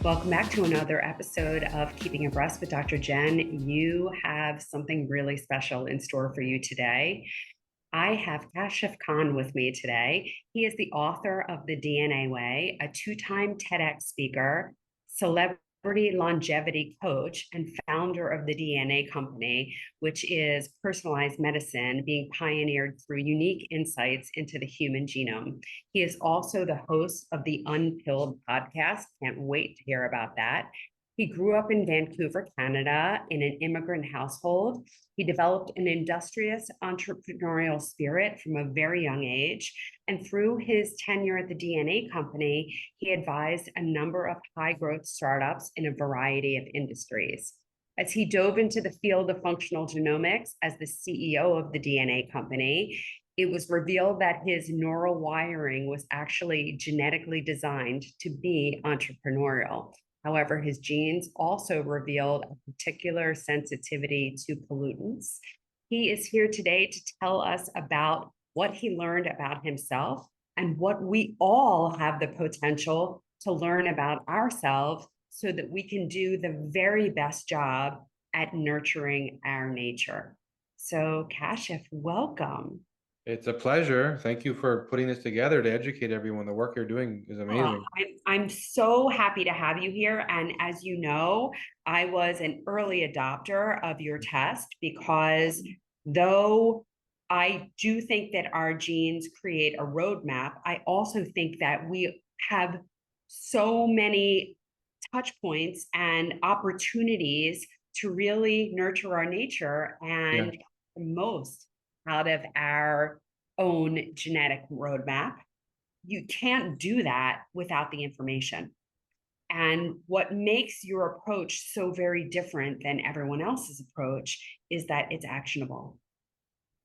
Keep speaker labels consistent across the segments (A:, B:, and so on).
A: Welcome back to another episode of Keeping Abreast with Dr. Jen. You have something really special in store for you today. I have Kashif Khan with me today. He is the author of The DNA Way, a two-time TEDx speaker, celebrity longevity coach, and founder of the DNA Company, which is personalized medicine being pioneered through unique insights into the human genome. He is also the host of the Unpilled podcast. Can't wait to hear about that. He grew up in Vancouver, Canada, in an immigrant household. He developed an industrious entrepreneurial spirit from a very young age. And through his tenure at the DNA Company, he advised a number of high growth startups in a variety of industries. As he dove into the field of functional genomics as the CEO of the DNA Company, it was revealed that his neural wiring was actually genetically designed to be entrepreneurial. However, his genes also revealed a particular sensitivity to pollutants. He is here today to tell us about what he learned about himself and what we all have the potential to learn about ourselves so that we can do the very best job at nurturing our nature. So, Kashif, welcome.
B: It's a pleasure. Thank you for putting this together to educate everyone. The work you're doing is amazing.
A: I'm so happy to have you here. And as you know, I was an early adopter of your test because though I do think that our genes create a roadmap, I also think that we have so many touch points and opportunities to really nurture our nature
B: Yeah.
A: and the most out of our own genetic roadmap. You can't do that without the information. And what makes your approach so very different than everyone else's approach is that it's actionable.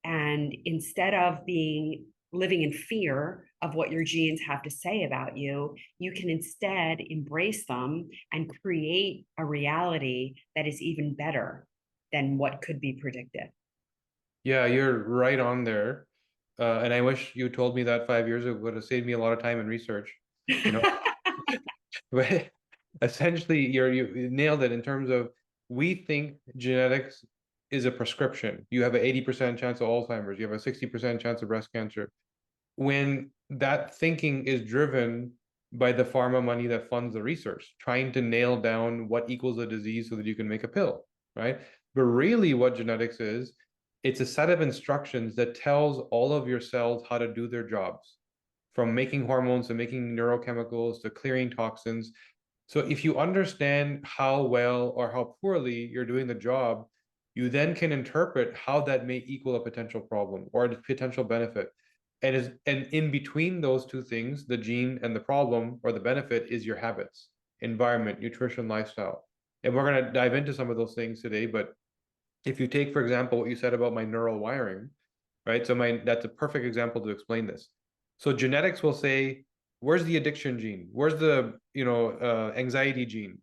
A: And instead of being living in fear of what your genes have to say about you, you can instead embrace them and create a reality that is even better than what could be predicted.
B: Yeah, you're right on there. And I wish you told me that 5 years ago. It would have saved me a lot of time and research, you know. But essentially, you nailed it in terms of we think genetics is a prescription. You have an 80% chance of Alzheimer's, you have a 60% chance of breast cancer. When that thinking is driven by the pharma money that funds the research, trying to nail down what equals a disease so that you can make a pill, right? But really, what genetics is, it's a set of instructions that tells all of your cells how to do their jobs, from making hormones to making neurochemicals to clearing toxins. So if you understand how well or how poorly you're doing the job, you then can interpret how that may equal a potential problem or a potential benefit. And in between those two things, the gene and the problem or the benefit is your habits, environment, nutrition, lifestyle. And we're going to dive into some of those things today. But if you take, for example, what you said about my neural wiring, right? So that's a perfect example to explain this. So genetics will say, where's the addiction gene? Where's the anxiety gene?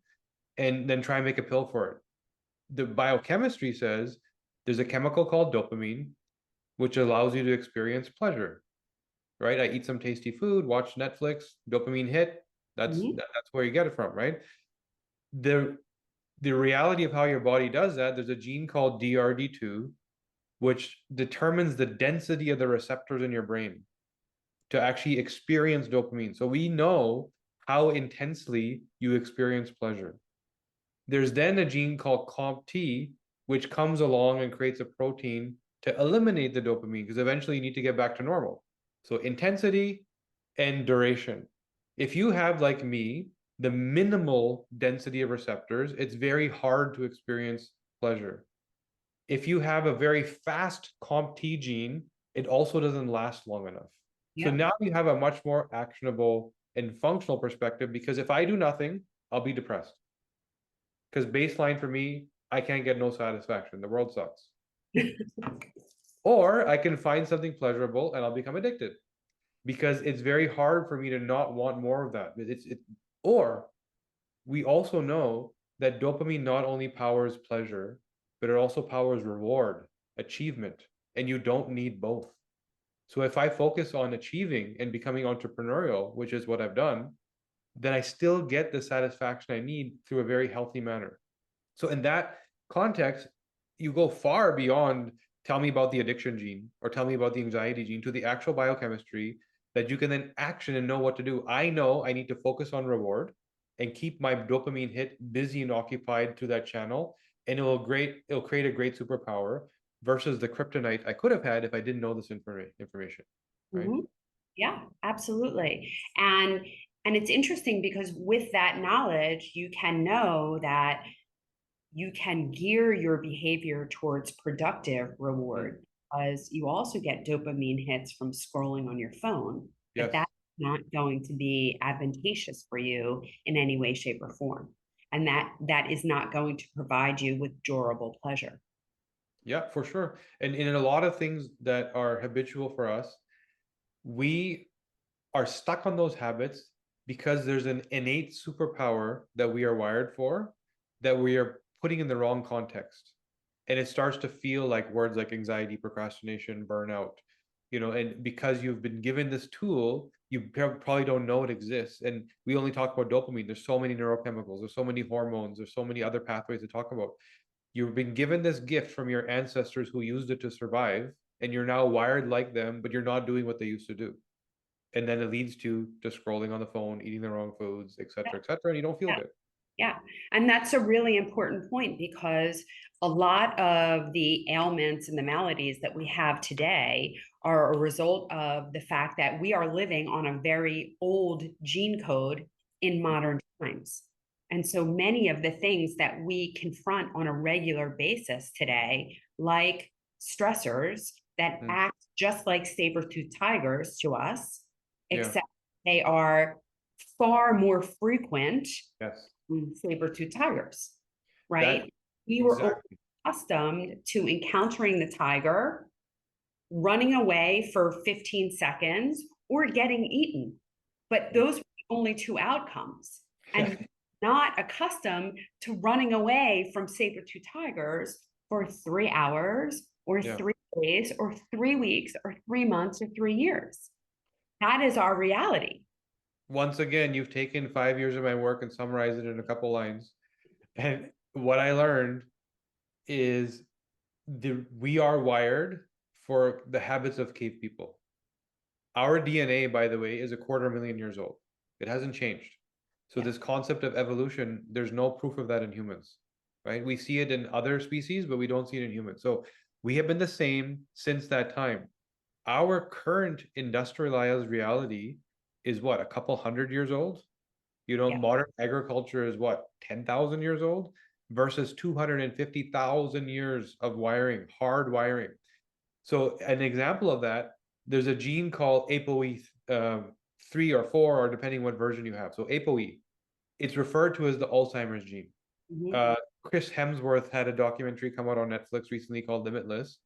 B: And then try and make a pill for it. The biochemistry says there's a chemical called dopamine, which allows you to experience pleasure, right? I eat some tasty food, watch Netflix, dopamine hit. That's where you get it from, right? The the reality of how your body does that, there's a gene called DRD2, which determines the density of the receptors in your brain to actually experience dopamine. So we know how intensely you experience pleasure. There's then a gene called COMT, which comes along and creates a protein to eliminate the dopamine because eventually you need to get back to normal. So intensity and duration. If you have, like me, the minimal density of receptors, it's very hard to experience pleasure. If you have a very fast COMT gene, it also doesn't last long enough. So
A: Yeah.
B: now you have a much more actionable and functional perspective because if I do nothing, I'll be depressed. Because baseline for me, I can't get no satisfaction. The world sucks. Or I can find something pleasurable and I'll become addicted because it's very hard for me to not want more of that. Or we also know that dopamine not only powers pleasure, but it also powers reward, achievement, and you don't need both. So if I focus on achieving and becoming entrepreneurial, which is what I've done, then I still get the satisfaction I need through a very healthy manner. So in that context, you go far beyond tell me about the addiction gene or tell me about the anxiety gene to the actual biochemistry that you can then action and know what to do. I know I need to focus on reward and keep my dopamine hit busy and occupied through that channel, and it'll create a great superpower versus the kryptonite I could have had if I didn't know this information, right?
A: Mhm. Yeah, absolutely. And it's interesting because with that knowledge, you can know that you can gear your behavior towards productive
B: Mm.
A: reward because you also get dopamine hits from scrolling on your phone, but
B: Yes.
A: that's not going to be advantageous for you in any way, shape, or form. And that is not going to provide you with durable pleasure.
B: Yeah, for sure. And in a lot of things that are habitual for us, we are stuck on those habits because there's an innate superpower that we are wired for that we are putting in the wrong context. And it starts to feel like words like anxiety, procrastination, burnout, and because you've been given this tool, you probably don't know it exists. And we only talk about dopamine. There's so many neurochemicals, there's so many hormones, there's so many other pathways to talk about. You've been given this gift from your ancestors who used it to survive, and you're now wired like them, but you're not doing what they used to do. And then it leads to just scrolling on the phone, eating the wrong foods, et cetera, and you don't feel
A: Yeah.
B: good.
A: Yeah. And that's a really important point because a lot of the ailments and the maladies that we have today are a result of the fact that we are living on a very old gene code in modern times. And so many of the things that we confront on a regular basis today, like stressors that
B: Mm.
A: act just like saber-toothed tigers to us,
B: Yeah.
A: except they are far more frequent
B: Yes.
A: saber-tooth tigers,
B: That
A: right? We were
B: exactly.
A: accustomed to encountering the tiger, running away for 15 seconds, or getting eaten. But
B: Yeah.
A: those were the only two outcomes. And not accustomed to running away from saber-tooth tigers for 3 hours or
B: Yeah.
A: 3 days or 3 weeks or 3 months or 3 years. That is our reality.
B: Once again, you've taken 5 years of my work and summarized it in a couple lines. And what I learned is we are wired for the habits of cave people. Our DNA, by the way, is 250,000 years old. It hasn't changed. So
A: Yeah.
B: this concept of evolution, there's no proof of that in humans, right? We see it in other species, but we don't see it in humans. So we have been the same since that time. Our current industrialized reality is what, a couple 100 years old?
A: Yeah.
B: Modern agriculture is what, 10,000 years old versus 250,000 years of wiring, hard wiring. So an example of that, there's a gene called ApoE3 or 4, or depending what version you have. So ApoE, it's referred to as the Alzheimer's gene.
A: Mhm.
B: Uh, Chris Hemsworth had a documentary come out on Netflix recently called Limitless,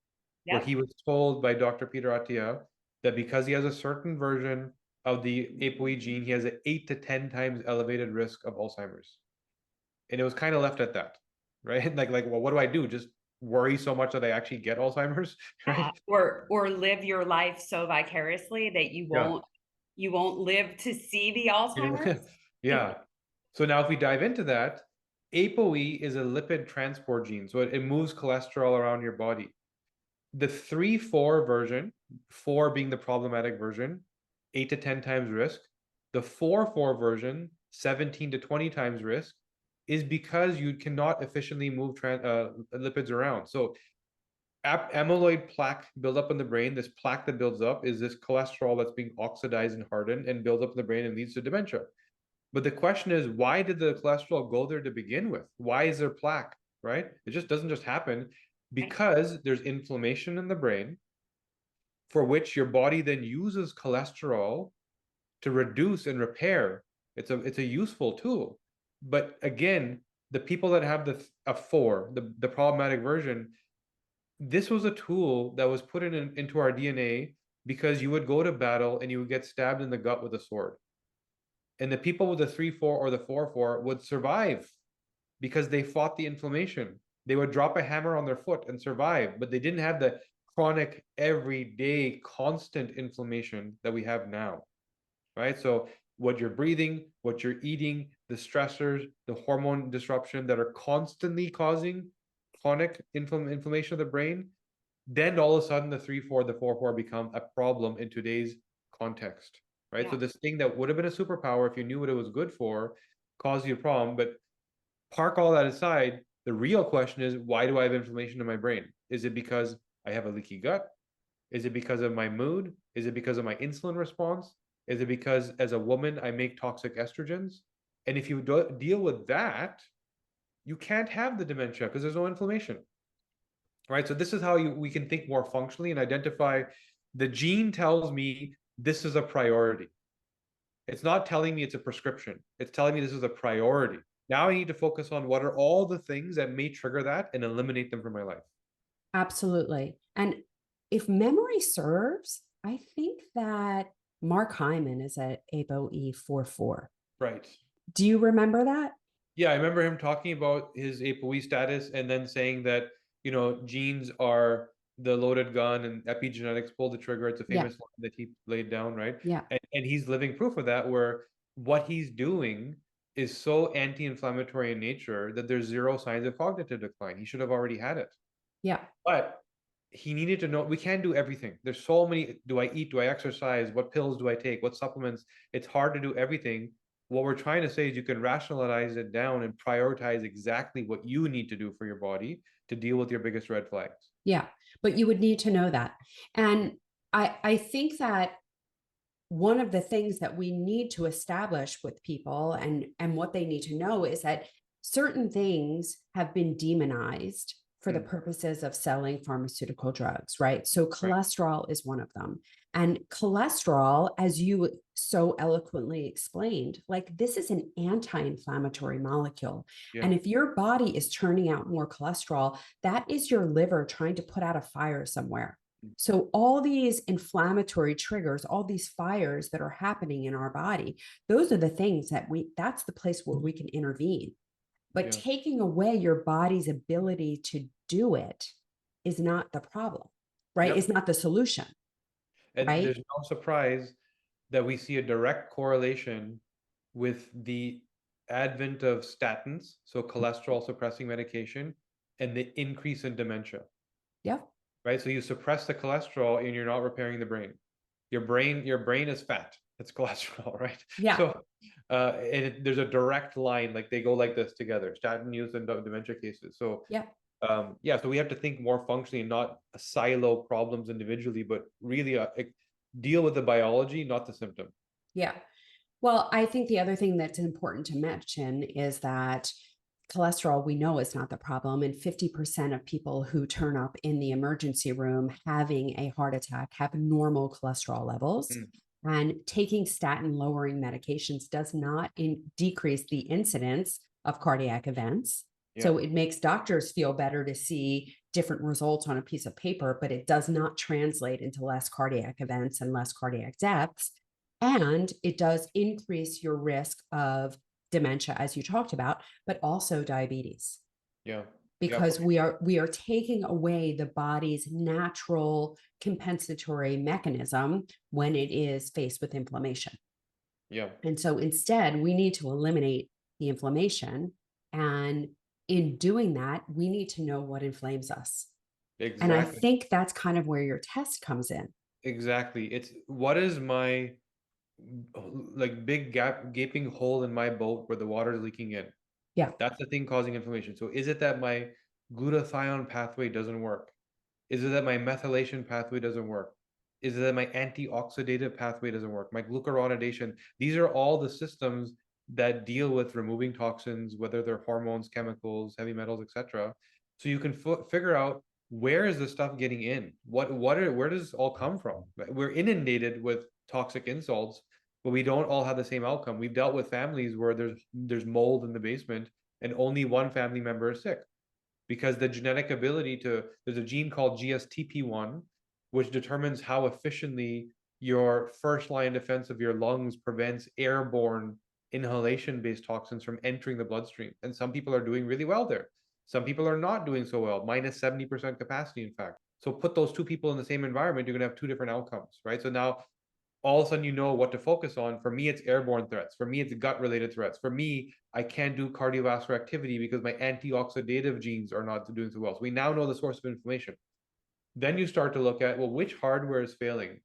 B: where
A: Yep.
B: he was told by Dr. Peter Attia that because he has a certain version of the ApoE gene, he has an 8 to 10 times elevated risk of Alzheimer's. And it was kind of left at that, right? Well, what do I do? Just worry so much that I actually get Alzheimer's, right?
A: Or live your life so vicariously that
B: Yeah.
A: you won't live to see the Alzheimer's.
B: Yeah. So now if we dive into that, ApoE is a lipid transport gene. So it moves cholesterol around your body. The 3-4 version, 4 being the problematic version, 8 to 10 times risk. The 4-4 version, 17 to 20 times risk, is because you cannot efficiently move lipids around. So amyloid plaque build up in the brain. This plaque that builds up is this cholesterol that's being oxidized and hardened and builds up in the brain and leads to dementia. But the question is, why did the cholesterol go there to begin with? Why is there plaque, right? It just doesn't just happen because there's inflammation in the brain for which your body then uses cholesterol to reduce and repair. It's a useful tool. But again, the people that have a 4, the problematic version, this was a tool that was put into our DNA because you would go to battle and you would get stabbed in the gut with a sword. And the people with the 3-4 or the 4-4 would survive because they fought the inflammation. They would drop a hammer on their foot and survive, but they didn't have the chronic, everyday, constant inflammation that we have now. right? So what you're breathing, what you're eating, the stressors, the hormone disruption that are constantly causing chronic inflammation of the brain, then all of a sudden the 3-4, the 4-4 become a problem in today's context, right? So
A: Yeah.
B: this thing that would have been a superpower if you knew what it was good for caused you a problem. But park all that aside, the real question is, why do I have inflammation in my brain? Is it because I have a leaky gut? Is it because of my mood? Is it because of my insulin response? Is it because as a woman I make toxic estrogens? And if you deal with that, you can't have the dementia because there's no inflammation, right? So this is how we can think more functionally and identify the gene tells me this is a priority. It's not telling me it's a prescription. It's telling me this is a priority. Now I need to focus on what are all the things that may trigger that and eliminate them from my life.
A: Absolutely. And if memory serves, I think that Mark Hyman is at ApoE44.
B: Right.
A: Do you remember that?
B: Yeah, I remember him talking about his ApoE status and then saying that, genes are the loaded gun and epigenetics pull the trigger. It's a
A: Yeah.
B: famous line that he laid down, right?
A: Yeah.
B: And he's living proof of that, where what he's doing is so anti-inflammatory in nature that there's zero signs of cognitive decline. He should have already had it.
A: Yeah.
B: But he needed to know we can't do everything. There's so many. Do I eat? Do I exercise? What pills do I take? What supplements? It's hard to do everything. What we're trying to say is you can rationalize it down and prioritize exactly what you need to do for your body to deal with your biggest red flags.
A: Yeah. But you would need to know that. And I think that one of the things that we need to establish with people and what they need to know is that certain things have been demonized for the
B: Mm,
A: purposes of selling pharmaceutical drugs, right? So
B: right.
A: cholesterol is one of them. And cholesterol, as you so eloquently explained, like this is an anti-inflammatory molecule.
B: Yeah.
A: And if your body is churning out more cholesterol, that is your liver trying to put out a fire somewhere.
B: Mm,
A: So, all these inflammatory triggers, all these fires that are happening in our body, those are the things that's the place where we can intervene. But
B: yeah.
A: taking away your body's ability to do it is not the problem, right? Is
B: Yep.
A: not the solution,
B: And
A: right?
B: there's no surprise that we see a direct correlation with the advent of statins, so cholesterol suppressing medication, and the increase in dementia.
A: Yeah.
B: Right? So you suppress the cholesterol and you're not repairing the brain. Your brain is fat. It's cholesterol, right?
A: Yeah.
B: So, there's a direct line, like they go like this together, statin use and dementia cases. So,
A: Yeah.
B: yeah, so we have to think more functionally and not silo problems individually, but really deal with the biology, not the symptom.
A: Yeah. Well, I think the other thing that's important to mention is that cholesterol, we know is not the problem. And 50% of people who turn up in the emergency room having a heart attack have normal cholesterol levels.
B: Mm,
A: And taking statin lowering medications does not decrease the incidence of cardiac events.
B: yeah,
A: So it makes doctors feel better to see different results on a piece of paper, but it does not translate into less cardiac events and less cardiac deaths. And it does increase your risk of dementia, as you talked about, but also diabetes,
B: yeah, yeah, for
A: because we are taking away the body's natural compensatory mechanism when it is faced with inflammation.
B: yeah,
A: And so instead, we need to eliminate the inflammation. And in doing that, we need to know what inflames us. And I
B: exactly,
A: think that's kind of where your test comes in.
B: exactly. It's what is my like big gaping hole in my boat where the water is leaking in.
A: Yeah.
B: That's the thing causing inflammation. So is it that my glutathione pathway doesn't work? Is it that my methylation pathway doesn't work? Is it that my antioxidative pathway doesn't work? My glucuronidation. These are all the systems that deal with removing toxins, whether they're hormones, chemicals, heavy metals, etc. So you can figure out where is the stuff getting in? Where does this all come from? We're inundated with toxic insults, but we don't all have the same outcome. We've dealt with families where there's mold in the basement and only one family member is sick because the genetic ability to there's a gene called GSTP1 which determines how efficiently your first line defense of your lungs prevents airborne inhalation based toxins from entering the bloodstream, and some people are doing really well there, some people are not doing so well, minus 70% capacity in fact. So put those two people in the same environment, you're going to have two different outcomes, right? So now all of a sudden you know what to focus on. For me, it's airborne threats. For me, it's gut-related threats. For me, I can't do cardiovascular activity because my antioxidative genes are not doing so well. So we now know the source of inflammation. Then you start to look at, well, which hardware is failing?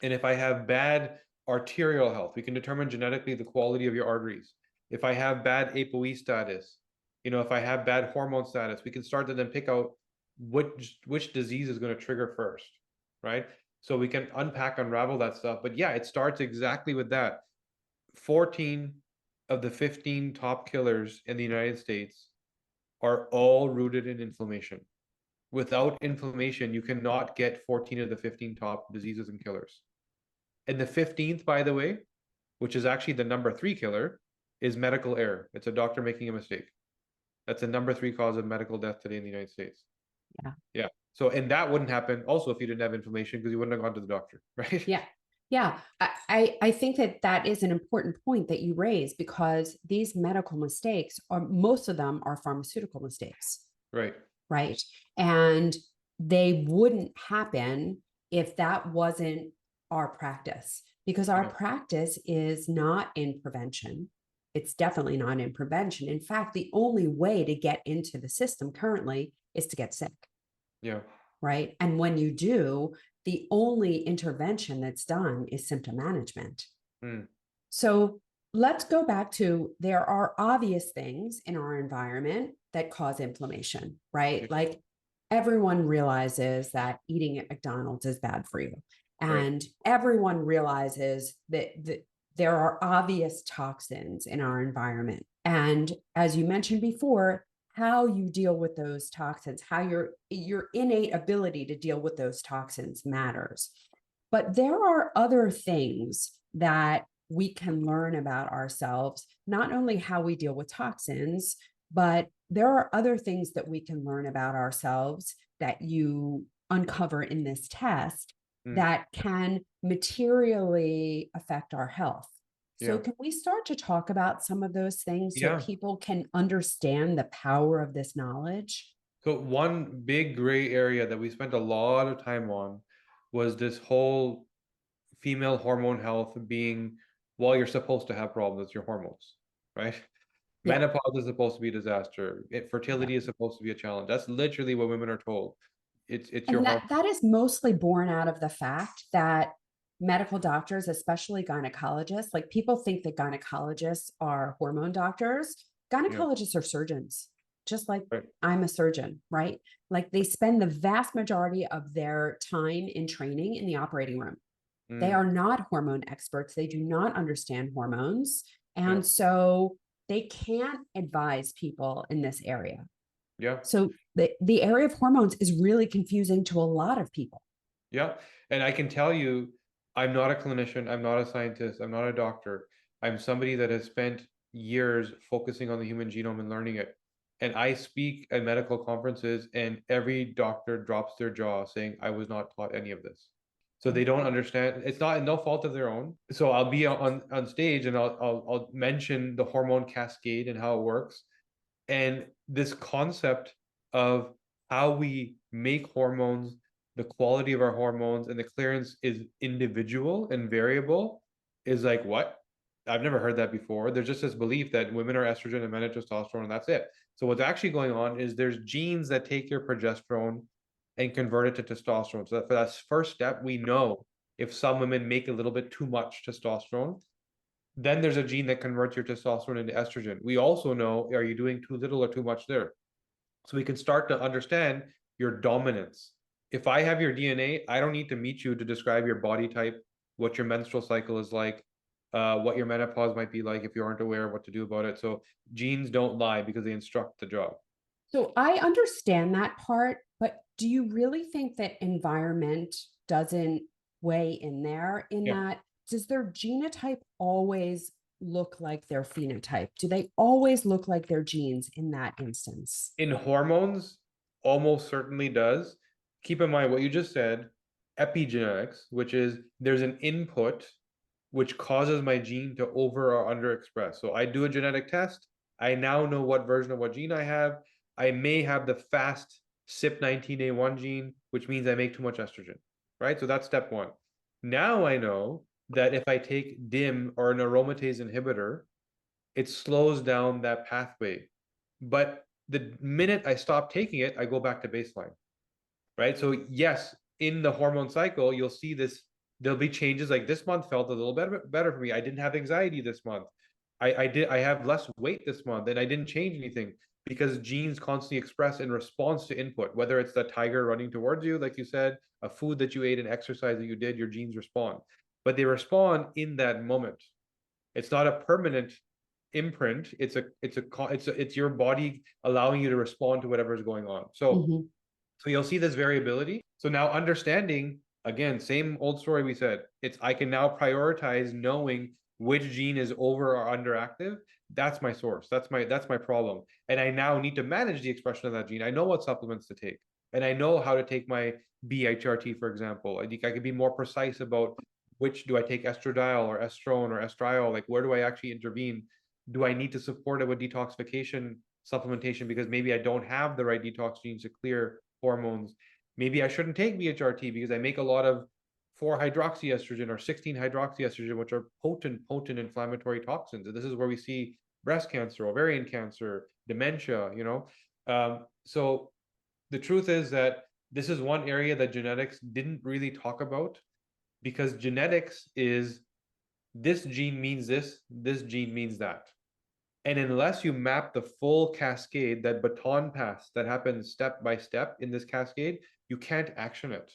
B: And if I have bad arterial health, we can determine genetically the quality of your arteries. If I have bad ApoE status, if I have bad hormone status, we can start to then pick out which disease is going to trigger first, right? So we can unravel that stuff. But yeah, it starts exactly with that. 14 of the 15 top killers in the United States are all rooted in inflammation. Without inflammation, you cannot get 14 of the 15 top diseases and killers. And the 15th, by the way, which is actually the number 3 killer, is medical error. It's a doctor making a mistake. That's the number 3 cause of medical death today in the United States.
A: Yeah.
B: Yeah. So, and that wouldn't happen also if you didn't have inflammation because you wouldn't have gone to the doctor, right?
A: Yeah. Yeah. I think that is an important point that you raise, because these medical mistakes are, most of them are pharmaceutical mistakes.
B: Right.
A: Right. And they wouldn't happen if that wasn't our practice, because our practice is not in prevention. It's definitely not in prevention. In fact, the only way to get into the system currently is to get sick.
B: Yeah.
A: Right. And when you do, the only intervention that's done is symptom management.
B: Mm.
A: So let's go back to, there are obvious things in our environment that cause inflammation, right?
B: Yeah.
A: Like, everyone realizes that eating at McDonald's is bad for you. And everyone realizes that there are obvious toxins in our environment. And as you mentioned before, how you deal with those toxins, how your innate ability to deal with those toxins matters. But there are other things that we can learn about ourselves, not only how we deal with toxins, but there are other things that we can learn about ourselves that you uncover in this test that can materially affect our health. So
B: Yeah.
A: can we start to talk about some of those things so
B: Yeah.
A: people can understand the power of this knowledge?
B: So one big gray area that we spent a lot of time on was this whole female hormone health being, well, you're supposed to have problems with your hormones, right?
A: Yeah.
B: Menopause is supposed to be a disaster.
A: Yeah.
B: Fertility is supposed to be a challenge. That's literally what women are told. It's your
A: And
B: hormone.
A: that is mostly born out of the fact that medical doctors, especially gynecologists, like, people think that gynecologists are hormone doctors.
B: Yeah.
A: Gynecologists are surgeons, just like
B: Right.
A: I'm a surgeon, right? Like, they spend the vast majority of their time in training in the operating room. They
B: Mm.
A: are not hormone experts. They do not understand hormones.
B: Yeah.
A: And so they can't advise people in this area.
B: Yeah.
A: So the area of hormones is really confusing to a lot of people.
B: Yeah. And I can tell you, I'm not a clinician, I'm not a scientist, I'm not a doctor. I'm somebody that has spent years focusing on the human genome and learning it. And I speak at medical conferences, and every doctor drops their jaw saying, I was not taught any of this. So they don't understand. It's not no fault of their own. So I'll be on stage and I'll mention the hormone cascade and how it works. And this concept of how we make hormones, the quality of our hormones, and the clearance is individual and variable is like, what? I've never heard that before. There's just this belief that women are estrogen and men are testosterone, and that's it. So what's actually going on is there's genes that take your progesterone and convert it to testosterone. So that for that first step, we know if some women make a little bit too much testosterone, then there's a gene that converts your testosterone into estrogen. We also know, are you doing too little or too much there? So we can start to understand your dominance. If I have your DNA, I don't need to meet you to describe your body type, what your menstrual cycle is like, what your menopause might be like if you aren't aware of what to do about it. So genes don't lie because they instruct the job.
A: So I understand that part, but do you really think that environment doesn't weigh in there, in
B: Yeah.
A: that, does their genotype always look like their phenotype? Do they always look like their genes in that instance?
B: In hormones, almost certainly does. Keep in mind what you just said, epigenetics, which is there's an input which causes my gene to over or under express. So I do a genetic test. I now know what version of what gene I have. I may have the fast CYP19A1 gene, which means I make too much estrogen, right? So that's step one. Now I know that if I take DIM or an aromatase inhibitor, it slows down that pathway. But the minute I stop taking it, I go back to baseline, right? So yes, in the hormone cycle, you'll see this. There'll be changes. Like this month felt a little better for me. I didn't have anxiety this month. I have less weight this month, and I didn't change anything because genes constantly express in response to input. Whether it's the tiger running towards you, like you said, a food that you ate, an exercise that you did, your genes respond. But they respond in that moment. It's not a permanent imprint. It's your body allowing you to respond to whatever is going on.
A: Hmm.
B: So you'll see this variability. So now understanding, again, same old story we said, it's I can now prioritize knowing which gene is over or underactive. That's my source. That's my problem. And I now need to manage the expression of that gene. I know what supplements to take. And I know how to take my BHRT, for example. I think I could be more precise about which do I take estradiol or estrone or estriol, like where do I actually intervene? Do I need to support it with detoxification supplementation because maybe I don't have the right detox genes to clear hormones? Maybe I shouldn't take BHRT because I make a lot of 4-hydroxyestrogen or 16-hydroxyestrogen, which are potent inflammatory toxins. And this is where we see breast cancer, ovarian cancer, dementia. So the truth is that this is one area that genetics didn't really talk about because genetics is this gene means this gene means that. And unless you map the full cascade, that baton pass that happens step by step in this cascade, you can't action it.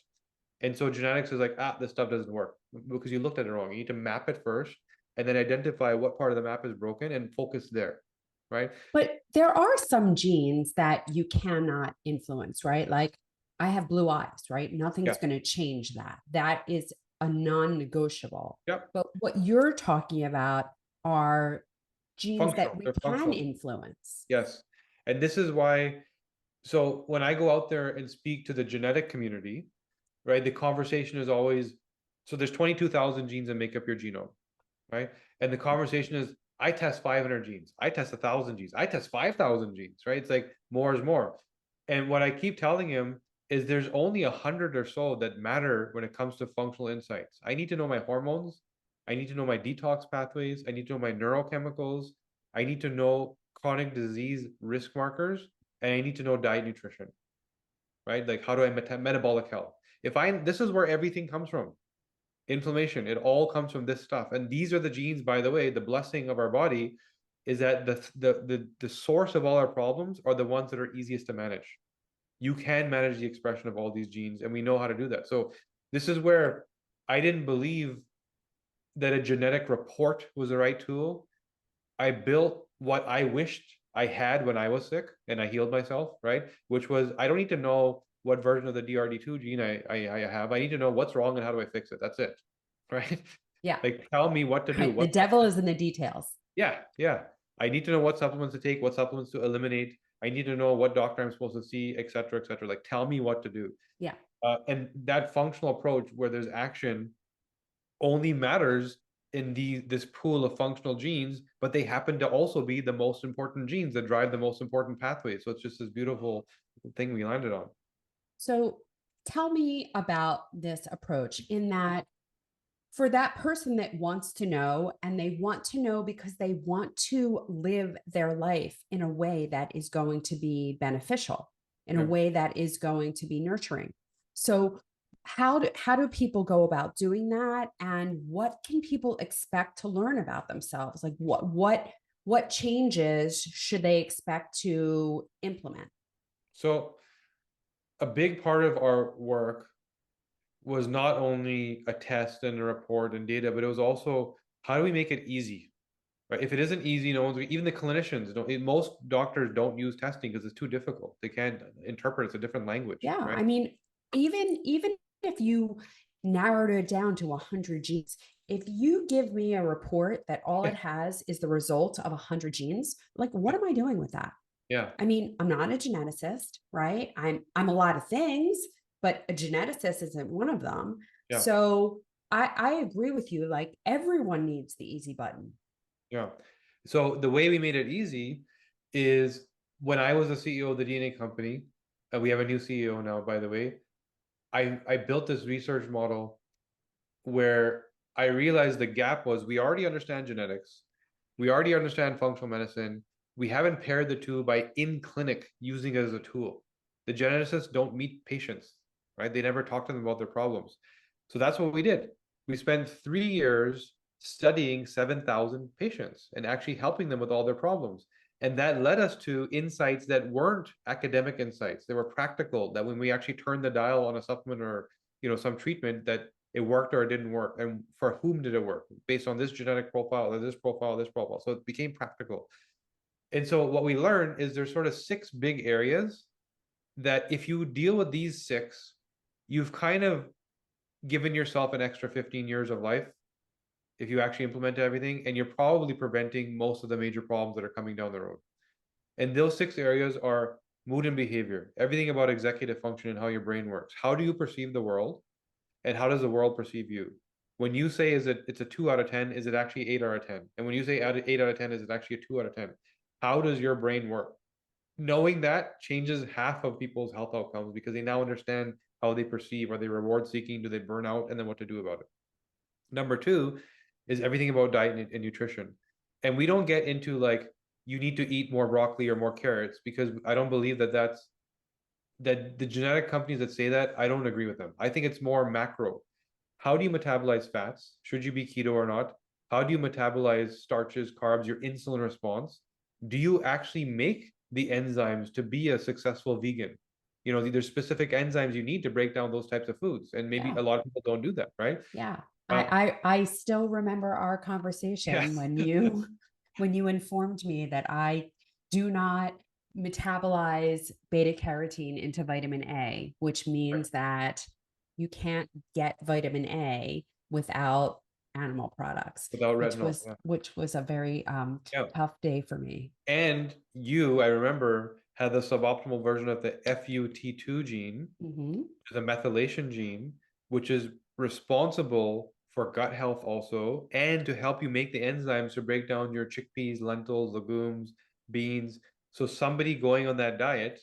B: And so genetics is like, this stuff doesn't work because you looked at it wrong. You need to map it first and then identify what part of the map is broken and focus there, right?
A: But there are some genes that you cannot influence, right? Like I have blue eyes, right?
B: Yeah.
A: Nothing's going to change that. That is a non negotiable.
B: Yep.
A: But what you're talking about are genes that
B: Functional.
A: we
B: They're
A: can
B: functional.
A: influence.
B: Yes. And this is why, so when I go out there and speak to the genetic community, right, the conversation is always, so there's 22,000 genes that make up your genome, right? And the conversation is, I test 500 genes, I test 1,000 genes, I test 5,000 genes, right? It's like more is more. And what I keep telling him is there's only 100 or so that matter when it comes to functional insights. I need to know my hormones. I need to know my detox pathways. I need to know my neurochemicals. I need to know chronic disease risk markers. And I need to know diet nutrition, right? Like how do I metabolic health? This is where everything comes from. Inflammation, it all comes from this stuff. And these are the genes, by the way, the blessing of our body is that the source of all our problems are the ones that are easiest to manage. You can manage the expression of all these genes, and we know how to do that. So this is where I didn't believe that a genetic report was the right tool. I built what I wished I had when I was sick and I healed myself, right? Which was I don't need to know what version of the DRD2 gene I have. I need to know what's wrong and how do I fix it. That's it. Right?
A: Yeah.
B: Like tell me what to do.
A: Right. The devil is in the details.
B: Yeah, yeah. I need to know what supplements to take, what supplements to eliminate. I need to know what doctor I'm supposed to see, et cetera, et cetera. Like tell me what to do.
A: Yeah.
B: And that functional approach where there's action only matters in this pool of functional genes, but they happen to also be the most important genes that drive the most important pathways. So it's just this beautiful thing we landed on.
A: So tell me about this approach in that for that person that wants to know, and they want to know because they want to live their life in a way that is going to be beneficial, in a
B: Yeah.
A: way that is going to be nurturing. So how do people go about doing that, and what can people expect to learn about themselves? Like what changes should they expect to implement?
B: So a big part of our work was not only a test and a report and data, but it was also how do we make it easy? Right? If it isn't easy, no one's even the clinicians don't. Most doctors don't use testing because it's too difficult. They can't interpret. It's a different language,
A: Yeah,
B: right?
A: I mean, even if you narrowed it down to 100 genes, if you give me a report that all it
B: Yeah,
A: has is the result of 100 genes, like what
B: yeah,
A: am I doing with that?
B: yeah,
A: I mean, I'm not a geneticist, right? I'm a lot of things, but a geneticist isn't one of them.
B: yeah,
A: So I agree with you. Like everyone needs the easy button.
B: yeah. So the way we made it easy is when I was the CEO of the DNA company, and we have a new CEO now, by the way. I built this research model where I realized the gap was we already understand genetics, we already understand functional medicine. We haven't paired the two by in clinic using it as a tool. The geneticists don't meet patients, right? They never talk to them about their problems. So that's what we did. We spent 3 years studying 7,000 patients and actually helping them with all their problems. And that led us to insights that weren't academic insights. They were practical, that when we actually turned the dial on a supplement or some treatment, that it worked or it didn't work, and for whom did it work based on this genetic profile or this profile, this profile. So it became practical. And so what we learned is there's sort of 6 big areas that if you deal with these 6, you've kind of given yourself an extra 15 years of life if you actually implement everything, and you're probably preventing most of the major problems that are coming down the road. And those 6 areas are mood and behavior, everything about executive function and how your brain works. How do you perceive the world? And how does the world perceive you? When you say it's a 2 out of 10, is it actually 8 out of 10? And when you say 8 out of 10, is it actually a 2 out of 10? How does your brain work? Knowing that changes half of people's health outcomes because they now understand how they perceive. Are they reward seeking? Do they burn out? And then what to do about it. Number 2 is everything about diet and nutrition. And we don't get into like, you need to eat more broccoli or more carrots, because I don't believe that the genetic companies that say that, I don't agree with them. I think it's more macro. How do you metabolize fats? Should you be keto or not? How do you metabolize starches, carbs, your insulin response? Do you actually make the enzymes to be a successful vegan? There's specific enzymes you need to break down those types of foods. And maybe
C: Yeah.
B: a lot of people don't do that, right?
C: Yeah.
B: Uh,
C: I still remember our
B: yeah.
C: conversation when you informed me that I do not metabolize beta carotene into vitamin A, which means that you can't get vitamin A without animal products,
B: Without retinol. Yeah.
C: which was a very
B: Yeah.
C: tough day for me.
B: And I remember, had the suboptimal version of the FUT2 gene,
C: Mm-hmm.
B: the methylation gene, which is responsible for gut health also, and to help you make the enzymes to break down your chickpeas, lentils, legumes, beans. So somebody going on that diet,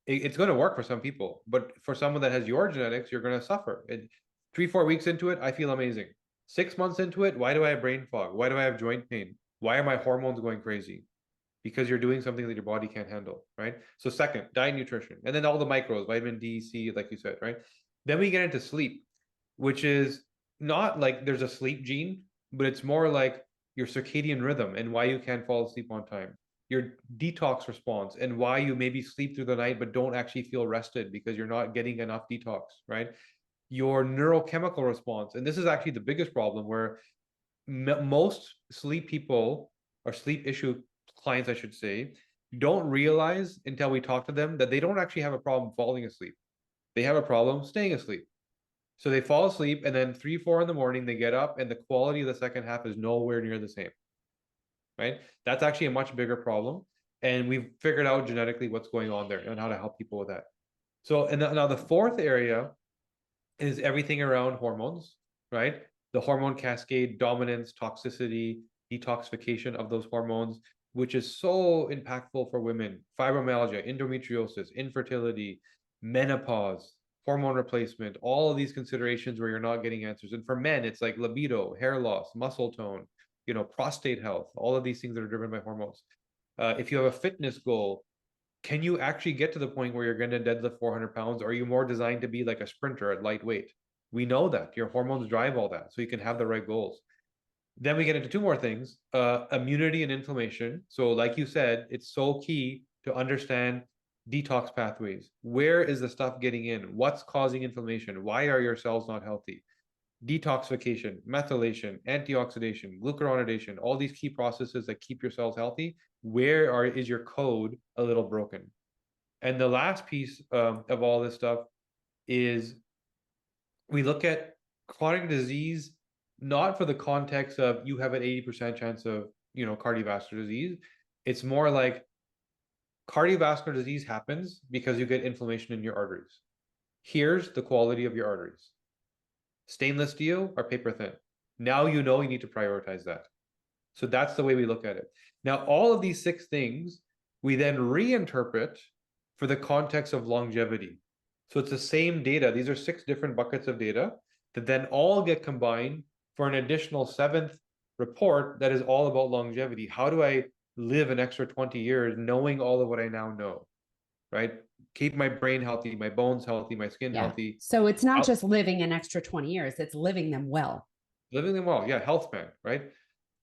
B: it's going to work for some people, but for someone that has your genetics, you're going to suffer. 3, 4 weeks into it, I feel amazing. 6 months into it, why do I have brain fog? Why do I have joint pain? Why are my hormones going crazy? Because you're doing something that your body can't handle, right? So second, diet, nutrition, and then all the micros, vitamin D, C, like you said, right? Then we get into sleep, which is not like there's a sleep gene, but it's more like your circadian rhythm and why you can't fall asleep on time, your detox response and why you maybe sleep through the night but don't actually feel rested because you're not getting enough detox, right? Your neurochemical response. And this is actually the biggest problem, where most sleep people, or sleep issue clients, I should say, don't realize until we talk to them that they don't actually have a problem falling asleep. They have a problem staying asleep. So they fall asleep, and then 3, 4 in the morning, they get up, and the quality of the second half is nowhere near the same, right? That's actually a much bigger problem. And we've figured out genetically what's going on there and how to help people with that. So, and now the fourth area is everything around hormones, right? The hormone cascade, dominance, toxicity, detoxification of those hormones, which is so impactful for women. Fibromyalgia, endometriosis, infertility, menopause, hormone replacement, all of these considerations where you're not getting answers. And for men, it's like libido, hair loss, muscle tone, prostate health, all of these things that are driven by hormones. If you have a fitness goal, can you actually get to the point where you're going to deadlift 400 pounds? Or are you more designed to be like a sprinter at lightweight? We know that your hormones drive all that, so you can have the right goals. Then we get into 2 more things, immunity and inflammation. So like you said, it's so key to understand detox pathways. Where is the stuff getting in? What's causing inflammation? Why are your cells not healthy? Detoxification, methylation, antioxidation, glucuronidation, all these key processes that keep your cells healthy. Is your code a little broken? And the last piece of all this stuff is we look at chronic disease not for the context of you have an 80% chance of cardiovascular disease. It's more like cardiovascular disease happens because you get inflammation in your arteries. Here's the quality of your arteries: stainless steel or paper thin. Now you need to prioritize that. So that's the way we look at it. Now, all of these 6 things we then reinterpret for the context of longevity. So it's the same data. These are 6 different buckets of data, that then all get combined for an additional seventh report that is all about longevity. How do I live an extra 20 years knowing all of what I now know, right? Keep my brain healthy, my bones healthy, my skin
C: Yeah.
B: healthy.
C: So it's not just living an extra 20 years, it's living them well.
B: Living them well. Yeah, health span, right?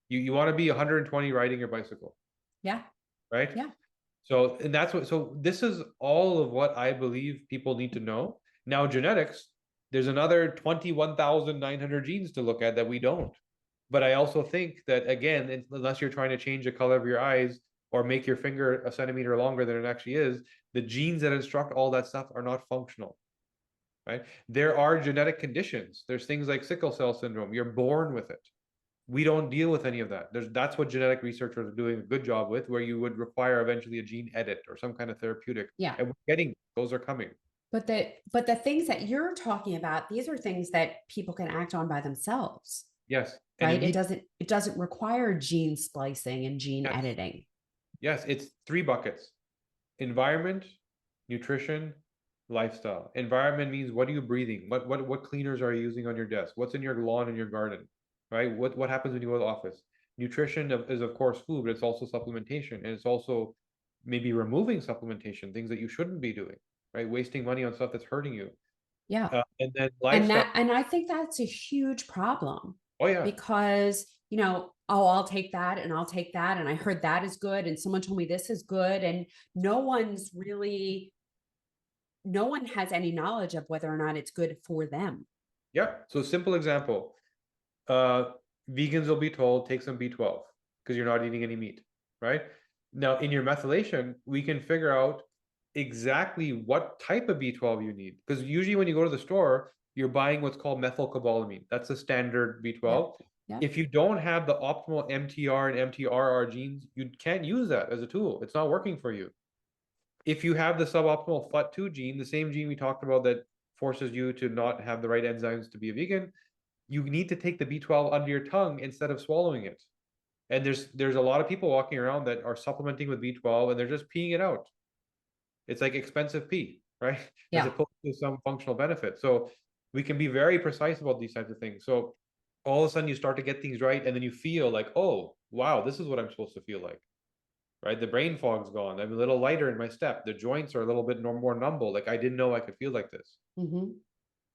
B: You want to be 120 riding your bicycle,
C: Yeah.
B: right?
C: Yeah.
B: So, and that's what, so this is all of what I believe people need to know. Now, genetics, there's another 21,900 genes to look at that we don't. But I also think that, again, unless you're trying to change the color of your eyes or make your finger a centimeter longer than it actually is, the genes that instruct all that stuff are not functional, right? There are genetic conditions. There's things like sickle cell syndrome. You're born with it. We don't deal with any of that. That's what genetic researchers are doing a good job with, where you would require eventually a gene edit or some kind of therapeutic.
C: Yeah.
B: And we're getting those are coming.
C: But the things that you're talking about, these are things that people can act on by themselves.
B: Yes.
C: Right. It doesn't require gene splicing and gene
B: yes.
C: editing.
B: Yes, it's 3 buckets: environment, nutrition, lifestyle. Environment means, what are you breathing? What cleaners are you using on your desk? What's in your lawn and your garden? Right? What happens when you go to the office? Nutrition is of course food, but it's also supplementation, and it's also maybe removing supplementation, things that you shouldn't be doing, right? Wasting money on stuff that's hurting you.
C: Yeah.
B: And then lifestyle.
C: And I think that's a huge problem.
B: Oh yeah.
C: Because, oh, I'll take that and I'll take that. And I heard that is good. And someone told me this is good. And no one has any knowledge of whether or not it's good for them.
B: Yeah. So simple example. Vegans will be told, take some B12 because you're not eating any meat, right? Now, in your methylation, we can figure out exactly what type of B12 you need. Because usually when you go to the store, you're buying what's called methylcobalamin. That's the standard B12.
C: Yeah.
B: If you don't have the optimal MTR and MTRR genes, you can't use that as a tool. It's not working for you. If you have the suboptimal FUT2 gene, the same gene we talked about that forces you to not have the right enzymes to be a vegan, you need to take the B12 under your tongue instead of swallowing it. And there's a lot of people walking around that are supplementing with B12 and they're just peeing it out. It's like expensive pee, right?
C: Yeah.
B: As opposed to some functional benefit. So we can be very precise about these types of things. So all of a sudden you start to get things right, and then you feel like, oh, wow, this is what I'm supposed to feel like, right? The brain fog's gone. I'm a little lighter in my step. The joints are a little bit more numble. Like I didn't know I could feel like this.
C: Mm-hmm.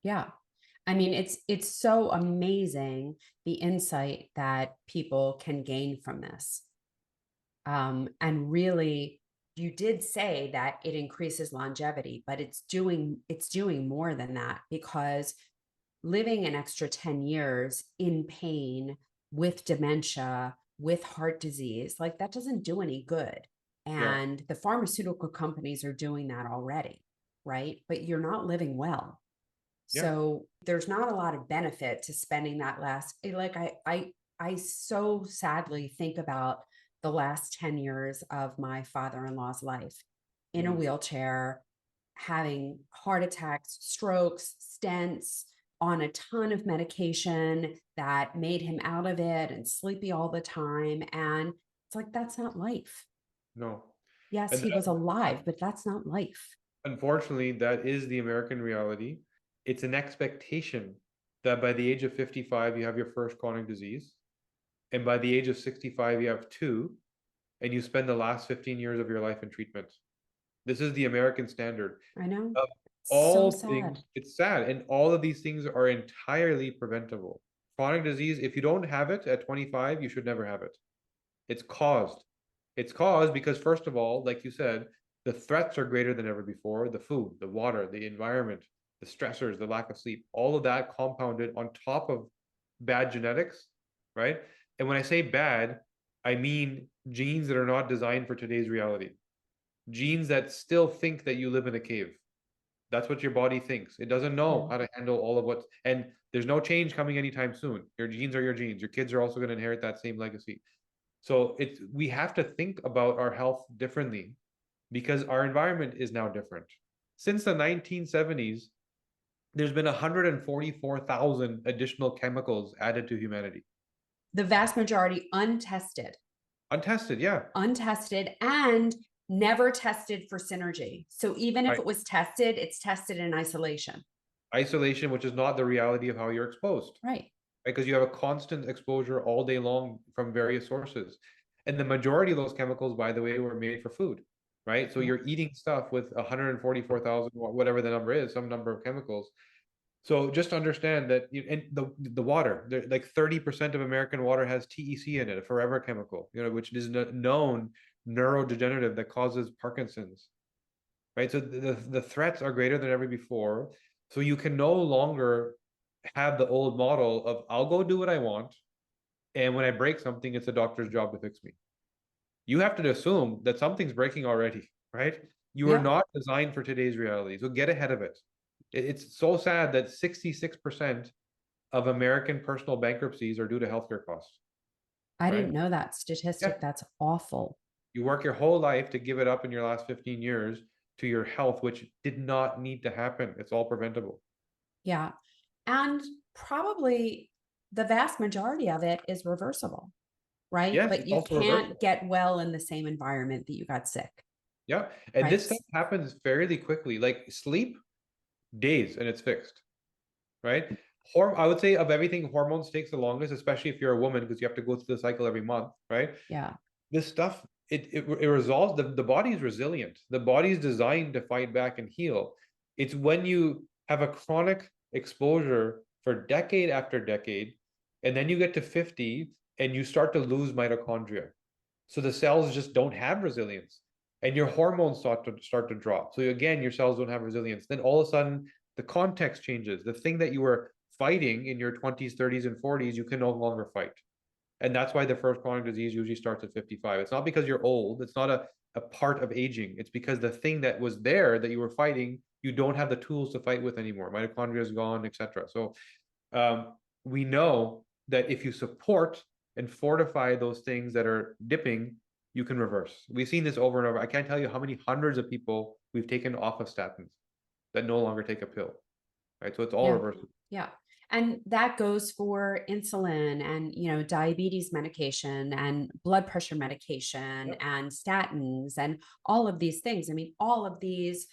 C: Yeah. I mean, it's so amazing the insight that people can gain from this. And really, you did say that it increases longevity, but it's doing more than that, because living an extra 10 years in pain with dementia, with heart disease, like that doesn't do any good. And the pharmaceutical companies are doing that already, right? But you're not living well. So there's not a lot of benefit to spending that last, like I so sadly think about the last 10 years of my father-in-law's life in a wheelchair, having heart attacks, strokes, stents, on a ton of medication that made him out of it and sleepy all the time. And it's like, that's not life.
B: No.
C: Yes,
B: And
C: he was alive, but that's not life.
B: unfortunately, that is the American reality. It's an expectation that by the age of 55, you have your first chronic disease. And by the age of 65, you have 2, and you spend the last 15 years of your life in treatment. This is the American standard.
C: I know.
B: All
C: So
B: things,
C: sad.
B: it's sad. And all of these things are entirely preventable. Chronic disease, if you don't have it at 25, you should never have it. It's caused. It's caused because, first of all, like you said, the threats are greater than ever before. The food, the water, the environment, the stressors, the lack of sleep, all of that compounded on top of bad genetics, right? And when I say bad, I mean genes that are not designed for today's reality. Genes that still think that you live in a cave. That's what your body thinks. It doesn't know how to handle all of what, and there's no change coming anytime soon. Your genes are your genes. Your kids are also going to inherit that same legacy. So we have to think about our health differently because our environment is now different. Since the 1970s, there's been 144,000 additional chemicals added to humanity.
C: The vast majority untested.
B: Untested, yeah.
C: Untested and never tested for synergy. So even if it was tested, it's tested in isolation.
B: Isolation, which is not the reality of how you're exposed,
C: Right.
B: right? Because you have a constant exposure all day long from various sources. And the majority of those chemicals, by the way, were made for food, right? So
C: Yeah.
B: you're eating stuff with 144,000, whatever the number is, some number of chemicals. So just understand that and the water, like 30% of American water has TEC in it, a forever chemical, which is known neurodegenerative that causes Parkinson's, right? So the threats are greater than ever before. So you can no longer have the old model of I'll go do what I want, and when I break something, it's the doctor's job to fix me. You have to assume that something's breaking already, right? You are
C: Yeah.
B: not designed for today's reality. So get ahead of it. It's so sad that 66% of American personal bankruptcies are due to healthcare costs,
C: I
B: right?
C: didn't know that
B: Yeah.
C: statistic. That's awful.
B: You work your whole life to give it up in your last 15 years to your health, which did not need to happen. It's all preventable.
C: Yeah. And probably the vast majority of it is reversible, right?
B: Yes,
C: But
B: it's
C: you
B: also
C: can't
B: reversible.
C: get well in the same environment that you got sick,
B: Yeah. And
C: right?
B: this stuff happens fairly quickly. Like sleep, days, and it's fixed, right? I would say of everything, hormones takes the longest, especially if you're a woman, because you have to go through the cycle every month, right?
C: Yeah.
B: This stuff, it resolves, the body is resilient. The body is designed to fight back and heal. It's when you have a chronic exposure for decade after decade, and then you get to 50 and you start to lose mitochondria. So the cells just don't have resilience. And your hormones start to drop. So again, your cells don't have resilience. Then all of a sudden, the context changes. The thing that you were fighting in your 20s, 30s, and 40s, you can no longer fight. And that's why the first chronic disease usually starts at 55. It's not because you're old. It's not a part of aging. It's because the thing that was there that you were fighting, you don't have the tools to fight with anymore. Mitochondria is gone, etc. So we know that if you support and fortify those things that are dipping, you can reverse. We've seen this over and over. I can't tell you how many hundreds of people we've taken off of statins that no longer take a pill, right? So it's all
C: Yeah.
B: reversible.
C: Yeah. And that goes for insulin and, diabetes medication and blood pressure medication
B: Yep.
C: and statins and all of these things. I mean, all of these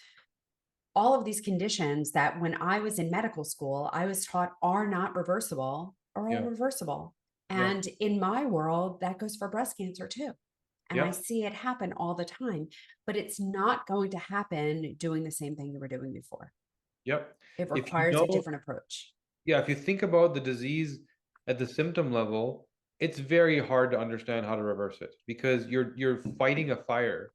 C: conditions that when I was in medical school, I was taught are not reversible are all
B: Yeah.
C: reversible.
B: Yeah.
C: And in my world, that goes for breast cancer too. And I
B: Yeah.
C: see it happen all the time, but it's not going to happen doing the same thing you were doing before.
B: Yep.
C: It
B: If you
C: requires a
B: know,
C: different approach.
B: yeah, if you think about the disease at the symptom level, it's very hard to understand how to reverse it because you're fighting a fire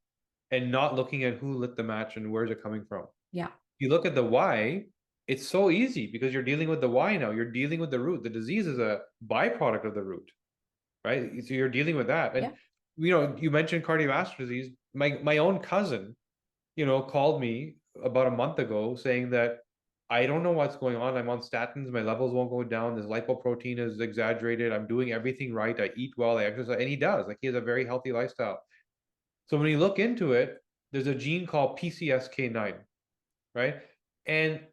B: and not looking at who lit the match and where's it coming from.
C: Yeah.
B: You look at the why, it's so easy because you're dealing with the why now. You're dealing with the root. The disease is a byproduct of the root, right? So you're dealing with that. And
C: Yeah.
B: you mentioned cardiovascular disease. My own cousin, called me about a month ago saying that I don't know what's going on. I'm on statins. My levels won't go down. This lipoprotein is exaggerated. I'm doing everything right. I eat well. I exercise. And he does. Like he has a very healthy lifestyle. So when you look into it, there's a gene called PCSK9, right? And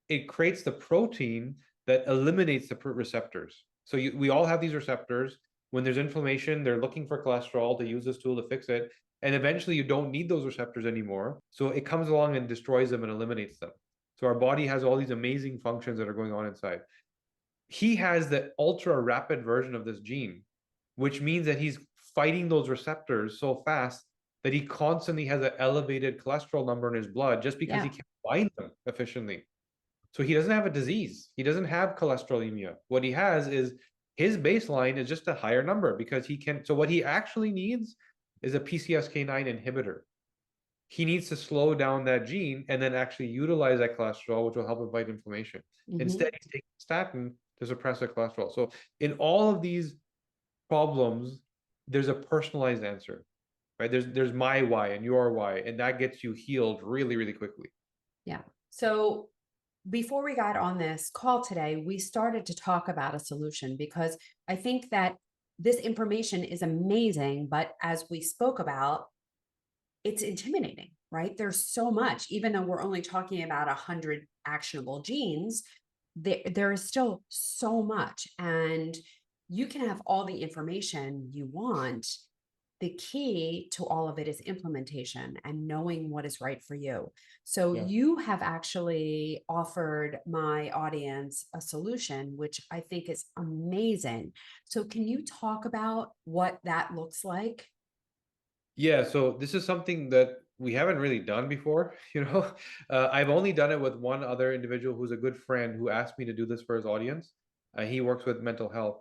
B: it creates the protein that eliminates the receptors. So we all have these receptors. When there's inflammation, they're looking for cholesterol to use this tool to fix it. And eventually you don't need those receptors anymore. So it comes along and destroys them and eliminates them. So our body has all these amazing functions that are going on inside. He has the ultra rapid version of this gene, which means that he's fighting those receptors so fast that he constantly has an elevated cholesterol number in his blood just because he
C: Yeah.
B: can't bind them efficiently. So he doesn't have a disease. He doesn't have cholesterolemia. What he has is his baseline is just a higher number because he can. So what he actually needs is a PCSK9 inhibitor. He needs to slow down that gene and then actually utilize that cholesterol, which will help him fight inflammation.
C: Mm-hmm.
B: Instead, he's taking statin to suppress the cholesterol. So in all of these problems, there's a personalized answer, right? There's my why and your why, and that gets you healed really, really quickly.
C: Yeah. So before we got on this call today, we started to talk about a solution because I think that this information is amazing, but as we spoke about, it's intimidating, right? There's so much, even though we're only talking about 100 actionable genes, there is still so much. And you can have all the information you want, the key to all of it is implementation and knowing what is right for you. So
B: Yeah.
C: you have actually offered my audience a solution, which I think is amazing. So can you talk about what that looks like?
B: Yeah, so this is something that we haven't really done before, you know. I've only done it with one other individual who's a good friend who asked me to do this for his audience. He works with mental health.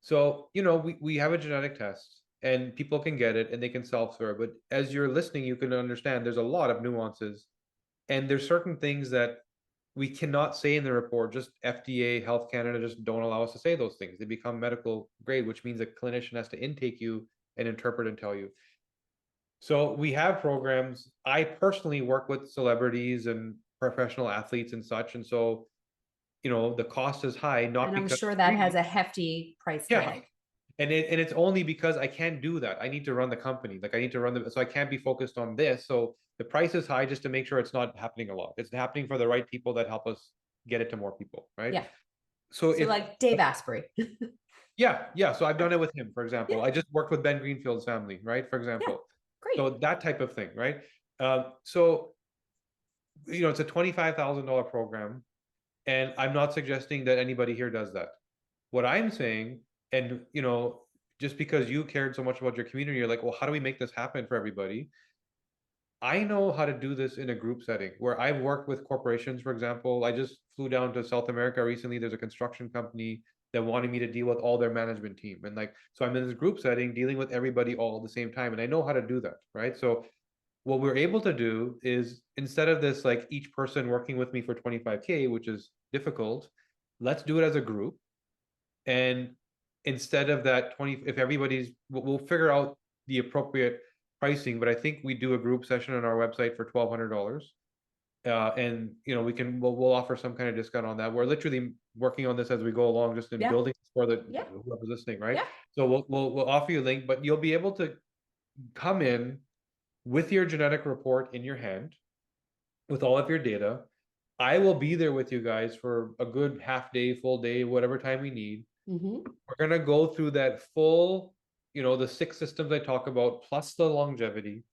B: So, you know, we have a genetic test and people can get it and they can self-serve. But as you're listening, you can understand there's a lot of nuances. And there's certain things that we cannot say in the report. Just FDA, Health Canada just don't allow us to say those things. They become medical grade, which means a clinician has to intake you and interpret and tell you. So we have programs. I personally work with celebrities and professional athletes and such. And so, you know, the cost is high, not
C: And I'm
B: because
C: sure that has a hefty price
B: yeah.
C: tag.
B: And it's only because I can't do that. I need to run the company. Like I need to run the so I can't be focused on this. So the price is high just to make sure it's not happening a lot. It's happening for the right people that help us get it to more people, right?
C: Yeah.
B: So
C: So
B: if
C: like Dave Asprey.
B: yeah, so I've done it with him, for
C: Yeah.
B: example. I just worked with Ben Greenfield's family, right? For
C: Yeah.
B: example.
C: Great.
B: So that type of thing, right? So you know, it's a $25,000 program, and I'm not suggesting that anybody here does that. What I'm saying, and you know, just because you cared so much about your community, you're like, well, how do we make this happen for everybody? I know how to do this in a group setting where I've worked with corporations, for example. I just flew down to South America recently. There's a construction company that wanted me to deal with all their management team. And like, so I'm in this group setting dealing with everybody all at the same time. And I know how to do that, right? So what we're able to do is instead of this, like each person working with me for 25K, which is difficult, let's do it as a group. And instead of that 20, if everybody's, we'll figure out the appropriate pricing, but I think we do a group session on our website for $1,200. And you know, we'll offer some kind of discount on that. We're literally working on this as we go along, just in
C: Yeah.
B: building for the
C: Yeah.
B: whoever's listening, right?
C: Yeah.
B: So we'll offer you a link, but you'll be able to come in with your genetic report in your hand with all of your data. I will be there with you guys for a good half day, full day, whatever time we need.
C: Mm-hmm.
B: We're going to go through that full, you know, the 6 systems I talk about, plus the longevity.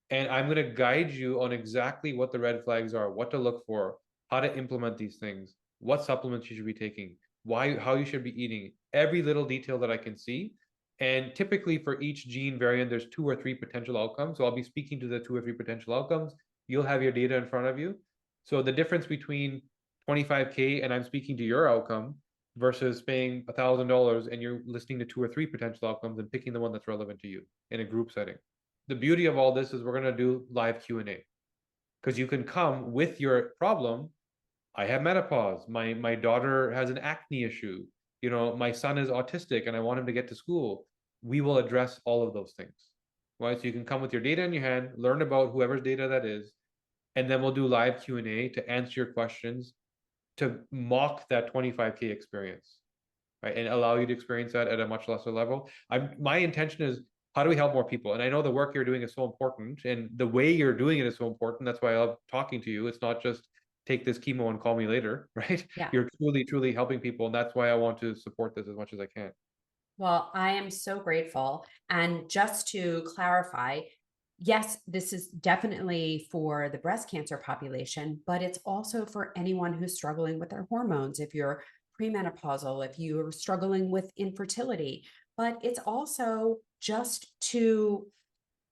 B: And I'm going to guide you on exactly what the red flags are, what to look for, how to implement these things, what supplements you should be taking, why, how you should be eating, every little detail that I can see. And typically for each gene variant, there's 2 or 3 potential outcomes. So I'll be speaking to the 2 or 3 potential outcomes. You'll have your data in front of you. So the difference between 25K and I'm speaking to your outcome versus paying $1,000 and you're listening to 2 or 3 potential outcomes and picking the one that's relevant to you in a group setting. The beauty of all this is we're going to do live Q&A because you can come with your problem. I have menopause. My daughter has an acne issue. You know, my son is autistic and I want him to get to school. We will address all of those things. Right? So you can come with your data in your hand, learn about whoever's data that is, and then we'll do live Q&A to answer your questions to mock that 25K experience, right? And allow you to experience that at a much lesser level. My intention is how do we help more people? And I know the work you're doing is so important and the way you're doing it is so important. That's why I love talking to you. It's not just take this chemo and call me later, right?
C: Yeah.
B: You're truly, truly helping people. And that's why I want to support this as much as I can.
C: Well, I am so grateful. And just to clarify, yes, this is definitely for the breast cancer population, but it's also for anyone who's struggling with their hormones. If you're premenopausal, if you're struggling with infertility, but it's also just to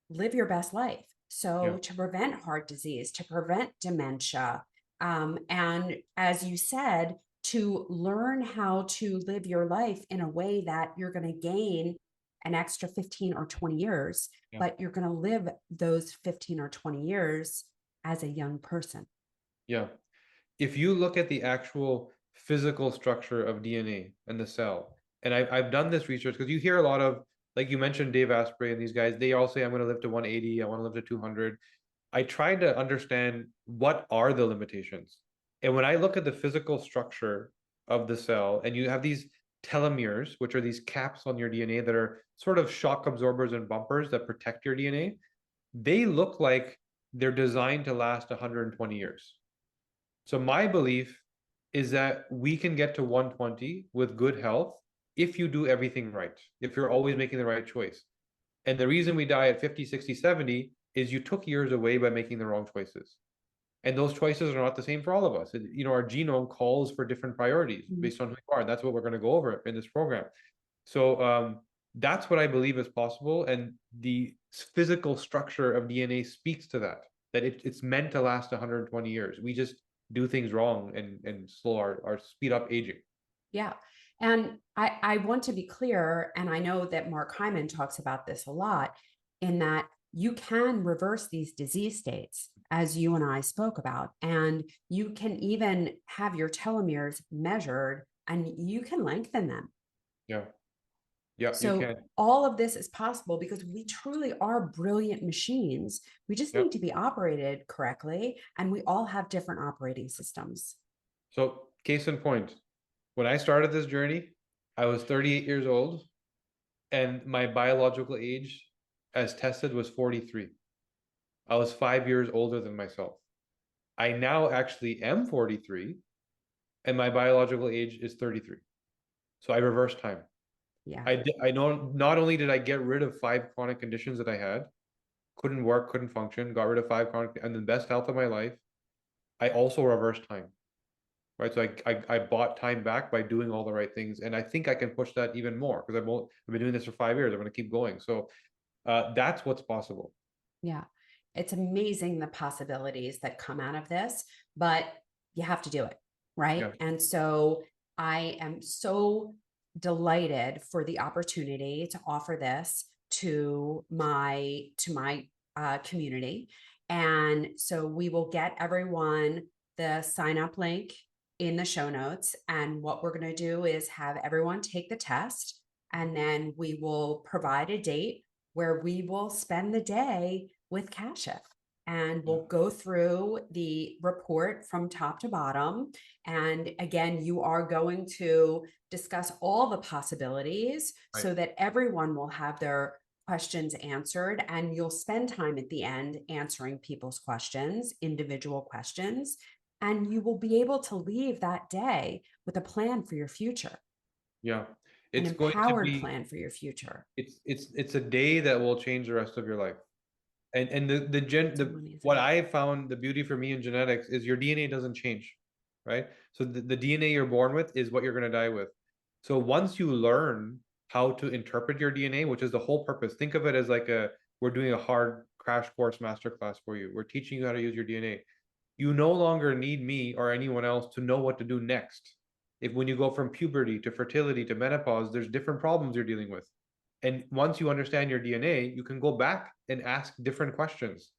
C: live your best life.
B: Yeah.
C: So, to prevent heart disease, to prevent dementia, and as you said, to learn how to live your life in a way that you're going to gain an extra 15 or 20 years,
B: Yeah.
C: but you're going to live those 15 or 20 years as a young person.
B: Yeah. If you look at the actual physical structure of DNA and the cell, and I've done this research because you hear a lot of, like you mentioned, Dave Asprey and these guys, they all say, I'm going to live to 180, I want to live to 200. I tried to understand what are the limitations. And when I look at the physical structure of the cell, and you have these telomeres, which are these caps on your DNA that are sort of shock absorbers and bumpers that protect your DNA, they look like they're designed to last 120 years. So my belief is that we can get to 120 with good health if you do everything right, if you're always making the right choice. And the reason we die at 50, 60, 70 is you took years away by making the wrong choices. And those choices are not the same for all of us. Our genome calls for different priorities based on who you are. And that's what we're going to go over in this program. So that's what I believe is possible. And the physical structure of DNA speaks to that, that it's meant to last 120 years. We just do things wrong and slow our speed up aging.
C: Yeah. And I want to be clear, and I know that Mark Hyman talks about this a lot, in that you can reverse these disease states, as you and I spoke about, and you can even have your telomeres measured and you can lengthen them.
B: Yeah. Yeah, you
C: So
B: can.
C: all of this is possible because we truly are brilliant machines. We just
B: Yep.
C: need to be operated correctly, and we all have different operating systems.
B: So case in point, when I started this journey, I was 38 years old and my biological age as tested was 43. I was 5 years older than myself. I now actually am 43 and my biological age is 33. So I reversed time.
C: Yeah.
B: I know not only did I get rid of 5 chronic conditions that I had, couldn't work, couldn't function, got rid of 5 chronic and the best health of my life, I also reversed time. Right. So I bought time back by doing all the right things. And I think I can push that even more because I've been doing this for 5 years. I'm going to keep going. So that's what's possible.
C: Yeah. It's amazing the possibilities that come out of this, but you have to do it. Right.
B: Yeah.
C: And so I am so delighted for the opportunity to offer this to my community. And so we will get everyone the sign up link in the show notes. And what we're going to do is have everyone take the test, and then we will provide a date where we will spend the day with Kashif, and we'll go through the report from top to bottom. And again, you are going to discuss all the possibilities
B: Right.
C: so that everyone will have their questions answered, and you'll spend time at the end answering people's questions, individual questions, and you will be able to leave that day with a plan for your future,
B: Yeah.
C: an
B: It's going to
C: empowered
B: be
C: plan for your future.
B: it's a day that will change the rest of your life. And what I found the beauty for me in genetics is your DNA doesn't change, right? So the DNA you're born with is what you're going to die with. So once you learn how to interpret your DNA, which is the whole purpose, think of it as like we're doing a hard crash course masterclass for you. We're teaching you how to use your DNA. You no longer need me or anyone else to know what to do next. If when you go from puberty to fertility to menopause, there's different problems you're dealing with. And once you understand your DNA, you can go back and ask different questions.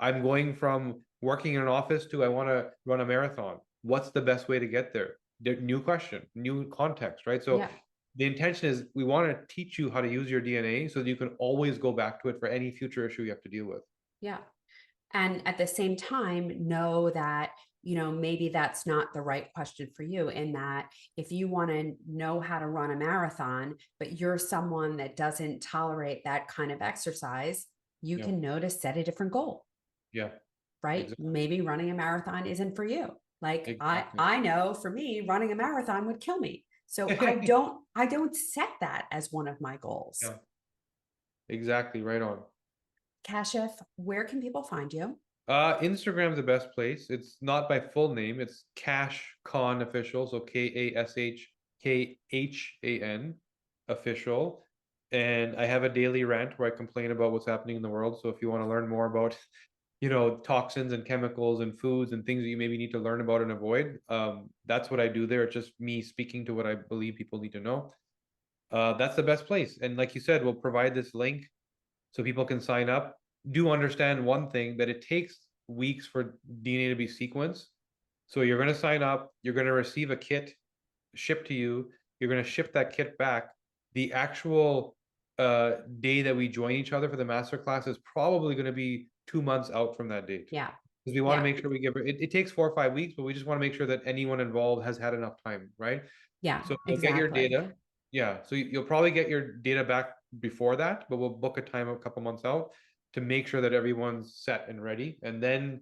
B: I'm going from working in an office to I want to run a marathon. What's the best way to get there? New question, new context, right? So
C: Yeah.
B: the intention is we want to teach you how to use your DNA so that you can always go back to it for any future issue you have to deal with.
C: Yeah. And at the same time, know that, maybe that's not the right question for you, in that if you want to know how to run a marathon, but you're someone that doesn't tolerate that kind of exercise, you
B: Yeah.
C: can know to set a different goal.
B: Yeah.
C: Right.
B: Exactly.
C: Maybe running a marathon isn't for you. Like
B: Exactly.
C: I know for me, running a marathon would kill me. So I don't set that as one of my goals.
B: Yeah. Exactly. Right on.
C: Kashif, where can people find you?
B: Instagram's the best place. It's not by full name. It's Cash Khan official. So KASHKHAN official. And I have a daily rant where I complain about what's happening in the world. So if you want to learn more about, toxins and chemicals and foods and things that you maybe need to learn about and avoid, that's what I do there. It's just me speaking to what I believe people need to know. That's the best place. And like you said, we'll provide this link so people can sign up. Do understand one thing, that it takes weeks for DNA to be sequenced. So you're going to sign up, you're going to receive a kit shipped to you, you're going to ship that kit back. The actual day that we join each other for the masterclass is probably going to be 2 months out from that date.
C: Yeah.
B: Because we want to make sure we give it takes 4 or 5 weeks, but we just want to make sure that anyone involved has had enough time, right?
C: Yeah,
B: So you'll get your
C: exactly.
B: data. Yeah. So you'll probably get your data back before that, but we'll book a time a couple months out to make sure that everyone's set and ready. And then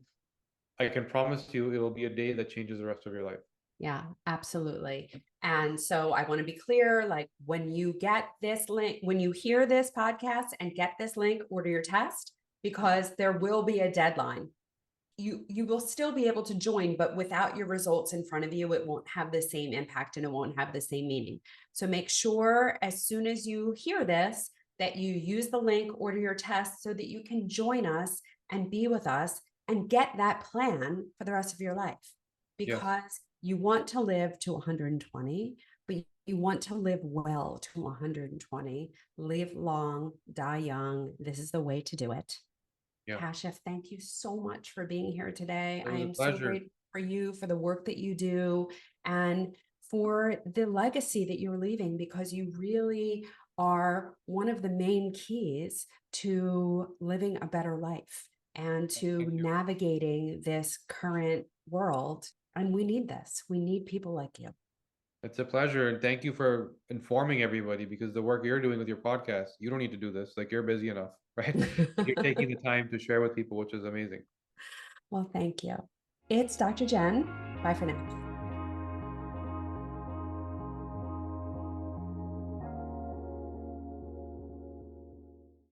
B: I can promise you it will be a day that changes the rest of your life.
C: Yeah, absolutely. And so I want to be clear, like when you get this link, when you hear this podcast and get this link, order your test, because there will be a deadline. You will still be able to join, but without your results in front of you, it won't have the same impact and it won't have the same meaning. So make sure as soon as you hear this that you use the link, order your test, so that you can join us and be with us and get that plan for the rest of your life.
B: Yes.
C: Because you want to live to 120, but you want to live well to 120, live long, die young. This is the way to do it.
B: Yeah.
C: Kashif, thank you so much for being here today.
B: It
C: I
B: was a
C: am so
B: pleasure.
C: grateful for you, for the work that you do, and for the legacy that you're leaving, because you really are one of the main keys to living a better life and to
B: Thank you.
C: navigating this current world. And we need this. We need people like you.
B: It's a pleasure, and thank you for informing everybody, because the work you're doing with your podcast, you don't need to do this. Like, you're busy enough, right? You're taking the time to share with people, which is amazing.
C: Well, thank you. It's Dr. Jen. Bye for now.